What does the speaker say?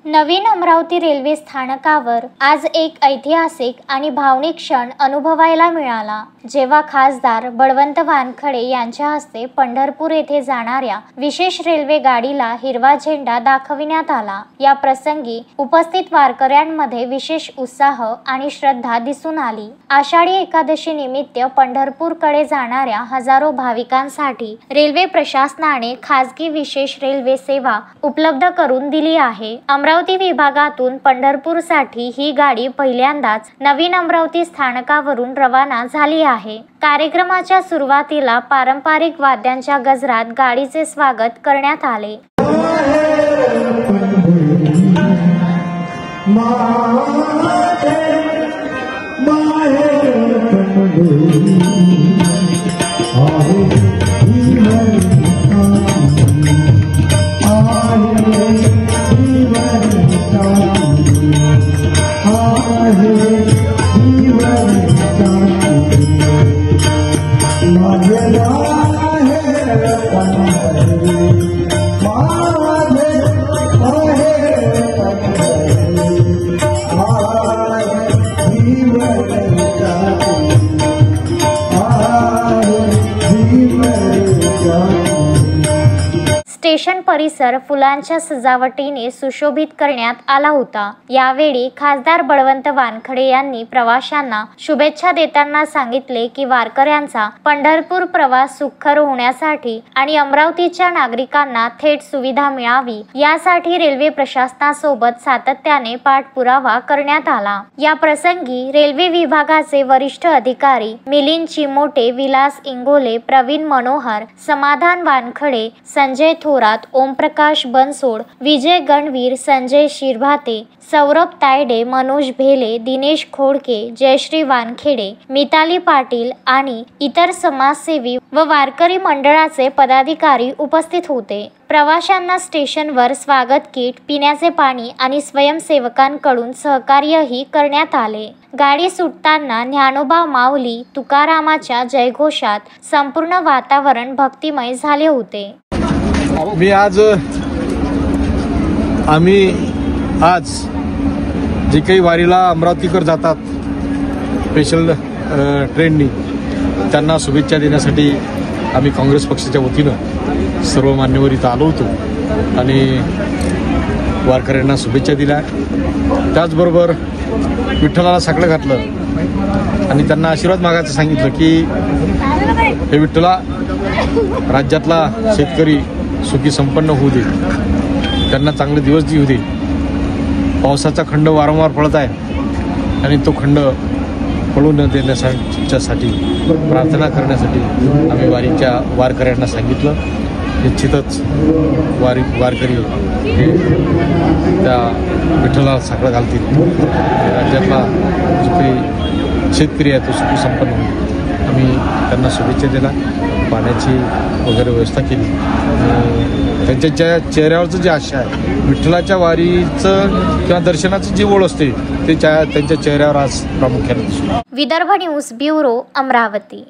नवीन Amravati railway स्थानकावर आज एक ऐतिहासिक आणि भावनिक क्षण अनुभवायला मिळाला, जेव्हा खासदार बळवंत वानखडे यांच्या हस्ते पंढरपूर येथे जाणाऱ्या विशेष रेल्वे गाडीला हिरवा झेंडा दाखविण्यात आला। या प्रसंगी उपस्थित वारकऱ्यांमध्ये विशेष उत्साह आणि श्रद्धा दिसून आली। आषाढी एकादशी निमित्त पंढरपूरकडे जाणाऱ्या हजारो भाविकांसाठी रेल्वे प्रशासनाने खासगी विशेष रेल्वे सेवा उपलब्ध करून दिली आहे। अमरावती विभागातून पंढरपूरसाठी ही गाडी पहिल्यांदाच नवीन अमरावती स्थानकावरून रवाना झाली आहे। कार्यक्रमाच्या सुरुवातीला पारंपरिक वाद्यांच्या गजरात गाडीचे स्वागत करण्यात आले। स्टेशन परिसर फुलांच्या सजावटीने सुशोभित करण्यात आला होता। यावेळी खासदार बळवंत वानखडे यांनी प्रवाशांना शुभेच्छा देताना सांगितले की वारकऱ्यांचा पंढरपूर प्रवास सुखकर होण्यासाठी आणि अमरावतीच्या नागरिकांना थेट सुविधा मिळावी यासाठी रेल्वे प्रशासनासोबत सातत्याने पाठपुरावा करण्यात आला। या प्रसंगी रेल्वे विभागाचे वरिष्ठ अधिकारी मिलिंद चिमोटे, विलास इंगोले, प्रवीण मनोहर, समाधान वानखडे, संजय थोरात, ओमप्रकाश बनसोड, विजय गणवीर, संजय शिरभाते, सौरभ तायडे, मनोज भेले, दिनेश खोडके, जयश्री वानखेडे, मिताली पाटील आणि इतर समाजसेवी व वारकरी मंडळाचे पदाधिकारी उपस्थित होते। प्रवाशांना स्टेशनवर स्वागत किट, पिण्याचे पाणी आणि स्वयंसेवकांकडून सहकार्यही करण्यात आले। गाडी सुटताना ज्ञानोबा माऊली तुकारामाच्या जयघोषात संपूर्ण वातावरण भक्तिमय झाले होते। आम्ही आज जे काही वारीला अमरावतीकर जातात स्पेशल ट्रेननी, त्यांना शुभेच्छा देण्यासाठी आम्ही काँग्रेस पक्षाच्या वतीनं सर्व मान्यवर इथं आलो होतो आणि वारकऱ्यांना शुभेच्छा दिल्या। त्याचबरोबर विठ्ठलाला साकडं घातलं आणि त्यांना आशीर्वाद मागायचं सांगितलं की हे विठ्ठला, राज्यातला शेतकरी सुखी संपन्न होऊ दे, त्यांना चांगले दिवस येऊ दे। पावसाचा खंड वारंवार पडत आहे आणि तो खंड पडू न देण्यासाठी प्रार्थना करण्यासाठी आम्ही वारकऱ्यांना सांगितलं। निश्चितच वारकरी हे त्या विठ्ठलाला साकडं घालतील, राज्यातला जो काही शेतकरी आहे तो सुखी संपन्न होईल। आम्ही त्यांना शुभेच्छा दिला, पाण्याची वगैरे व्यवस्था केली। त्यांच्या चेहऱ्यावरचं जे आशा आहे, विठ्ठलाच्या वारीचं किंवा दर्शनाचं जी ओढ असते ते त्यांच्या चेहऱ्यावर आज प्रामुख्याने दिसतो। Vidarbha news bureau, Amravati.